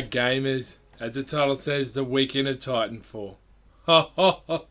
Gamers, as the title says, the Weekend of Titanfal.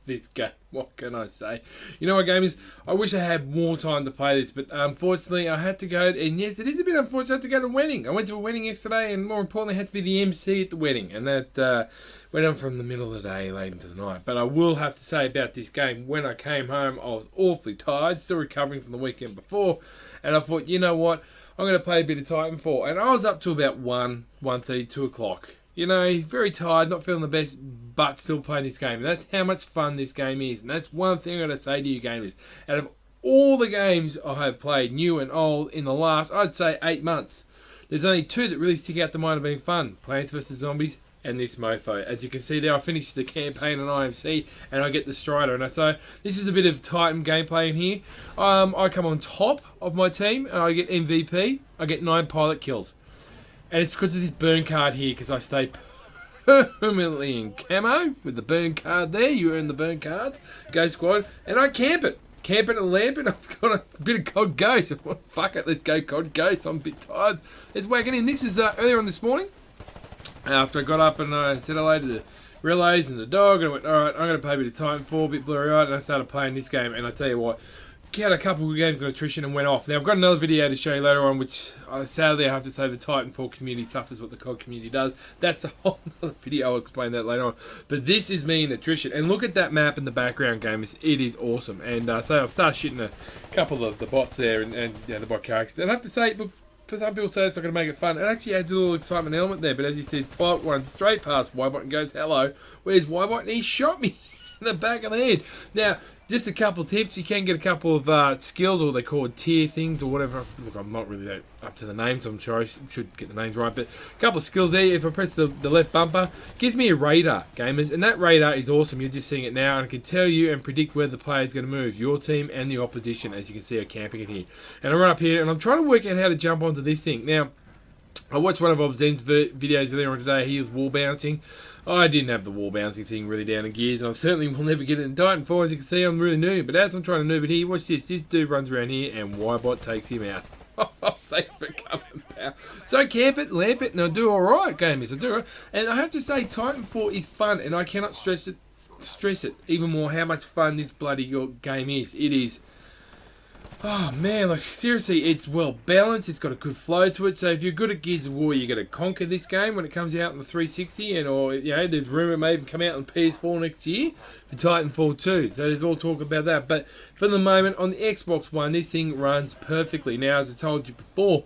This game, what can I say? You know what, gamers? I wish I had more time to play this, but unfortunately I had to go, and yes, it is a bit unfortunate, I had to go to a wedding. I went to a wedding yesterday, and more importantly, I had to be the MC at the wedding, and that went on from the middle of the day late into the night. But I will have to say about this game, when I came home, I was awfully tired, still recovering from the weekend before, and I thought, you know what, I'm going to play a bit of Titanfall, and I was up to about 1:30, 2 o'clock. You know, very tired, not feeling the best, but still playing this game. And that's how much fun this game is. And that's one thing I'm going to say to you gamers. Out of all the games I have played, new and old, in the last, I'd say 8 months, there's only 2 that really stick out to mind of being fun. Plants vs. Zombies and this mofo. As you can see there, I finished the campaign on IMC and I get the Strider. And so this is a bit of Titan gameplay in here. I come on top of my team and I get MVP. I get 9 pilot kills. And it's because of this burn card here, because I stay permanently in camo with the burn card there. You earn the burn cards. Go squad. And I camp it. Camp it and lamp it. I've got a bit of COD Ghost. Fuck it, let's go COD Ghost. I'm a bit tired. Let's whack it in. This is earlier on this morning. After I got up and I said hello to the relays and the dog. And I went, alright, I'm going to play a bit of Titanfall, a bit blurry-eyed. And I started playing this game. And I tell you what, had a couple of games on attrition and went off. Now I've got another video to show you later on, which sadly I have to say the Titanfall community suffers what the COD community does. That's a whole other video. I'll explain that later on. But this is me in attrition, and look at that map in the background, gamers. It is awesome. And so I've started shooting a couple of the bots there and yeah, the bot characters. And I have to say, look, for some people say it's not going to make it fun. It actually adds a little excitement element there. But as you see, Pilot runs straight past Ybot and goes, "Hello, where's Ybot?" And he shot me in the back of the head. Now, just a couple of tips. You can get a couple of skills, or they call it tier things or whatever. Look, I'm not really that up to the names. I'm sure I should get the names right. But a couple of skills there. If I press the left bumper, it gives me a radar, gamers. And that radar is awesome. You're just seeing it now. And I can tell you and predict where the player is going to move. Your team and the opposition, as you can see, are camping it here. And I run up here, and I'm trying to work out how to jump onto this thing. Now, I watched one of Obzen's videos earlier on today. He was wall bouncing. I didn't have the wall bouncing thing really down in gears, and I certainly will never get it in Titanfall. As you can see, I'm really noob. But as I'm trying to noob it here, watch this. This dude runs around here, and Ybot takes him out. Thanks for coming, pal. So camp it, lamp it, and I do alright, gamers. I do alright. And I have to say, Titanfall is fun, and I cannot stress it even more how much fun this bloody game is. It is. Oh man, like seriously, it's well balanced, it's got a good flow to it, so if you're good at Gears of War, you're going to conquer this game when it comes out on the 360, and or, you know, there's rumour it may even come out on PS4 next year for Titanfall 2, so there's all talk about that. But for the moment, on the Xbox One, this thing runs perfectly. Now, as I told you before,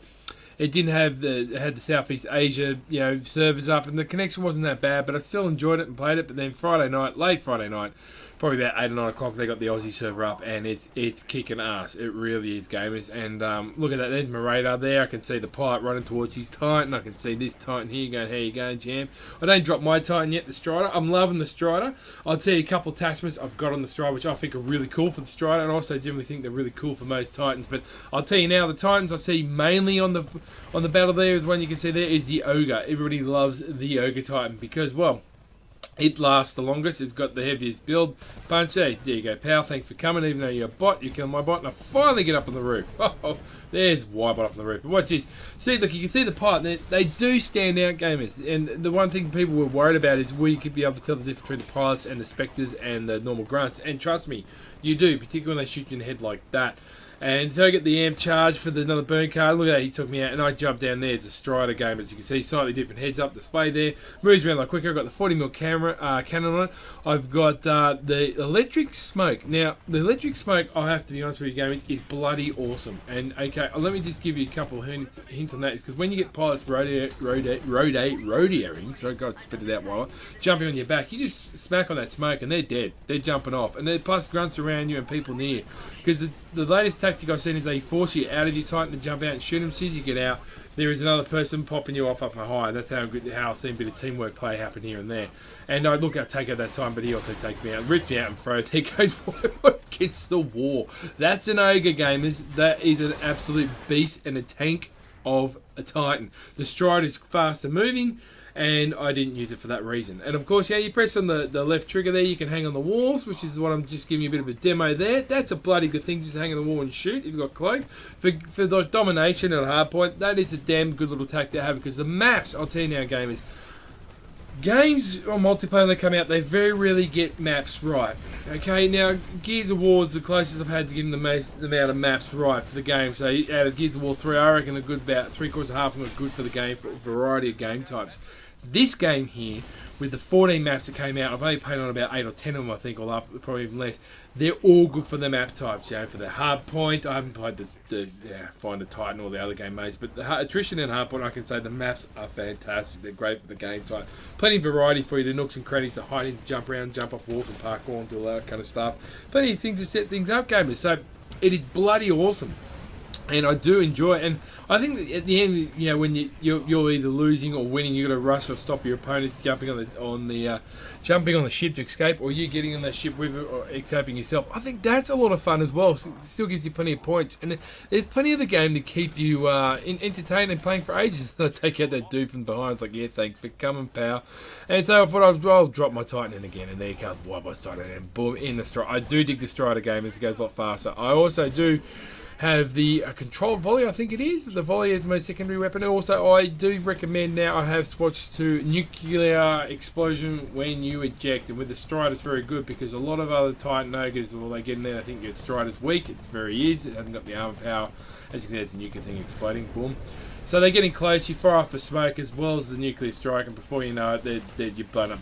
it didn't have it had the Southeast Asia, you know, servers up, and the connection wasn't that bad, but I still enjoyed it and played it. But then Friday night, late Friday night, probably about 8 or 9 o'clock, they got the Aussie server up, and it's kicking ass. It really is, gamers. And look at that, there's my radar there. I can see the pilot running towards his Titan. I can see this Titan here going, how you going, Jam? I don't drop my Titan yet, the Strider. I'm loving the Strider. I'll tell you a couple of attachments I've got on the Strider, which I think are really cool for the Strider, and I also generally think they're really cool for most Titans. But I'll tell you now, the Titans I see mainly on the battle there is one you can see there is the Ogre. Everybody loves the Ogre Titan because, well, it lasts the longest. It's got the heaviest build. Punch. Hey, there you go, pal. Thanks for coming. Even though you're a bot, you kill my bot, and I finally get up on the roof. Oh, there's Ybot up on the roof. But watch this. See, look, you can see the pilot. They do stand out, gamers. And the one thing people were worried about is we could be able to tell the difference between the pilots and the Spectres and the normal grunts. And trust me, you do, particularly when they shoot you in the head like that. And so I get the amp charge for another burn card. Look at that, he took me out, and I jumped down there. It's a Strider game, as you can see, slightly different heads-up display there. Moves around a lot quicker. I've got the 40mm camera cannon on it. I've got the electric smoke. Now, the electric smoke, I have to be honest with you, gamers, is bloody awesome. And okay, let me just give you a couple of hints on that. It's because when you get pilots rodeoing, so God, spit it out while jumping on your back, you just smack on that smoke, and they're dead. They're jumping off, and then plus grunts around you and people near. Because the latest tactic I've seen is they force you out of your Titan to jump out and shoot them. As soon as you get out, there is another person popping you off up high. That's how I've seen a bit of teamwork play happen here and there. And I take out that time, but he also takes me out, rips me out and throws. He goes against the wall. That's an Ogre, gamers. That is an absolute beast and a tank of a Titan. The Strider is faster moving, and I didn't use it for that reason. And of course, yeah, you press on the left trigger there, you can hang on the walls, which is what I'm just giving you a bit of a demo there. That's a bloody good thing, just hang on the wall and shoot if you've got cloak. For the domination and hardpoint, that is a damn good little tactic to have, because the maps, I'll tell you now, gamers, Games on multiplayer when they come out, they very rarely get maps right. Okay, now Gears of War is the closest I've had to getting the amount of maps right for the game. So out of Gears of War 3, I reckon a good about 3/4 half of them are good for the game, for a variety of game types. This game here, with the 14 maps that came out, I've only played on about 8 or 10 of them, I think, or probably even less. They're all good for the map types, you know, for the hardpoint. I haven't played the Find a Titan or the other game modes, but the attrition and hardpoint, I can say the maps are fantastic. They're great for the game type. Plenty of variety for you, the nooks and crannies to hide in, to jump around, jump off walls and parkour and do all that kind of stuff. Plenty of things to set things up, gamers. So it is bloody awesome. And I do enjoy it, and I think that at the end, you know, when you're either losing or winning, you got to rush or stop your opponents jumping on the ship to escape, or you getting on that ship with it or escaping yourself. I think that's a lot of fun as well. It still gives you plenty of points, and there's plenty of the game to keep you entertained and playing for ages. I take out that dude from behind. It's like, yeah, thanks for coming, pal. And so I thought I'll drop my Titan in again, and there you go, wipe my Titan, and boom, in the Strider. I do dig the Strider game. It goes a lot faster. I also do have the controlled volley, I think it is. The volley is my secondary weapon. Also, I do recommend now, I have switched to nuclear explosion when you eject. And with the Strider, it's very good because a lot of other Titan ogres, well, they get in there, I think your Strider's weak. It's very easy. It hasn't got the armor power. As you can see, there's a nuclear thing exploding. Boom. So they're getting close. You fire off the smoke as well as the nuclear strike. And before you know it, you've blown up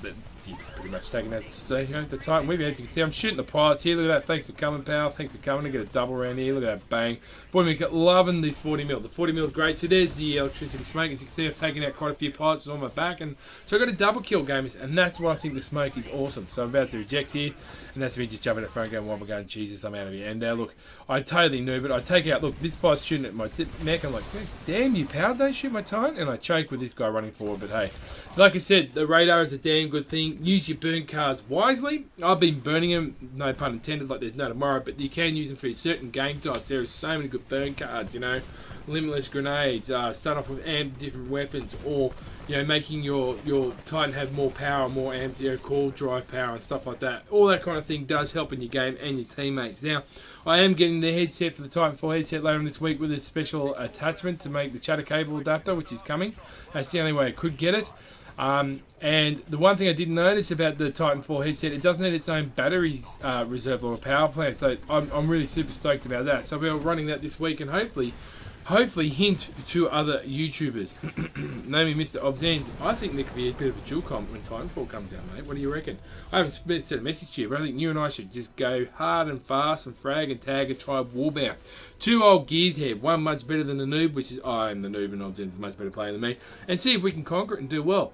you're pretty much taking out the Titan with you. As you can see, I'm shooting the pilots here. Look at that. Thanks for coming, pal. Thanks for coming. I get a double around here. Look at that. Bang. Boy, we're loving this 40mm. The 40mm is great. So there's the electricity smoke. As you can see, I've taken out quite a few pilots on my back. And so I got a double kill, gamers. And that's why I think the smoke is awesome. So I'm about to eject here. And that's me just jumping at the front going, while we're going, Jesus, I'm out of here. And look, I totally knew, but I take out, look, this pilot's shooting at my neck. I'm like, damn you, pal, don't shoot my Titan. And I choke with this guy running forward. But hey, like I said, the radar is a damn good thing. Use your burn cards wisely. I've been burning them, no pun intended, like there's no tomorrow, but you can use them for certain game types. There are so many good burn cards, you know, limitless grenades, start off with amped different weapons, or, you know, making your Titan have more power, more amped, you know, core drive power and stuff like that. All that kind of thing does help in your game and your teammates. Now, I am getting the headset for the Titanfall headset later on this week with a special attachment to make the chatter cable adapter, which is coming. That's the only way I could get it. And the one thing I didn't notice about the Titanfall headset, it doesn't have its own batteries reserve or a power plant, so I'm really super stoked about that. So we're running that this week, and hopefully hint to other YouTubers. Namely Mr. Obzans. I think there could be a bit of a dual comp when Titanfall comes out, mate. What do you reckon? I haven't sent a message to you, but I think you and I should just go hard and fast and frag and tag and try wall bounce. Two old gears here, one much better than the noob, which is I am the noob and Obzans is a much better player than me, and see if we can conquer it and do well.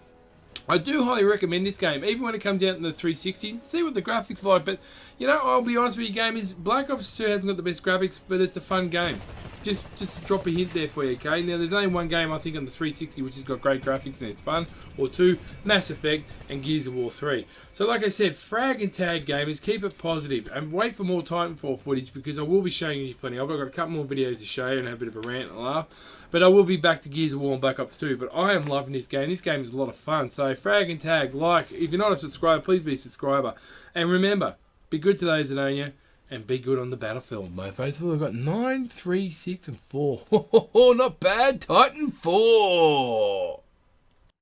I do highly recommend this game, even when it comes out in the 360. See what the graphics like, but you know, I'll be honest with you, gamers. Black Ops 2 hasn't got the best graphics, but it's a fun game. Just drop a hint there for you, okay? Now, there's only one game I think on the 360 which has got great graphics and it's fun, or two, Mass Effect and Gears of War 3. So, like I said, frag and tag gamers, keep it positive and wait for more Titanfall footage because I will be showing you plenty. I've got a couple more videos to show you and have a bit of a rant and a laugh. But I will be back to Gears of War and Black Ops 2. But I am loving this game. This game is a lot of fun. So frag and tag, like. If you're not a subscriber, please be a subscriber. And remember, be good to those that own you. And be good on the battlefield, mofos. We've got 9, 3, 6, and 4. Not bad. Titan 4.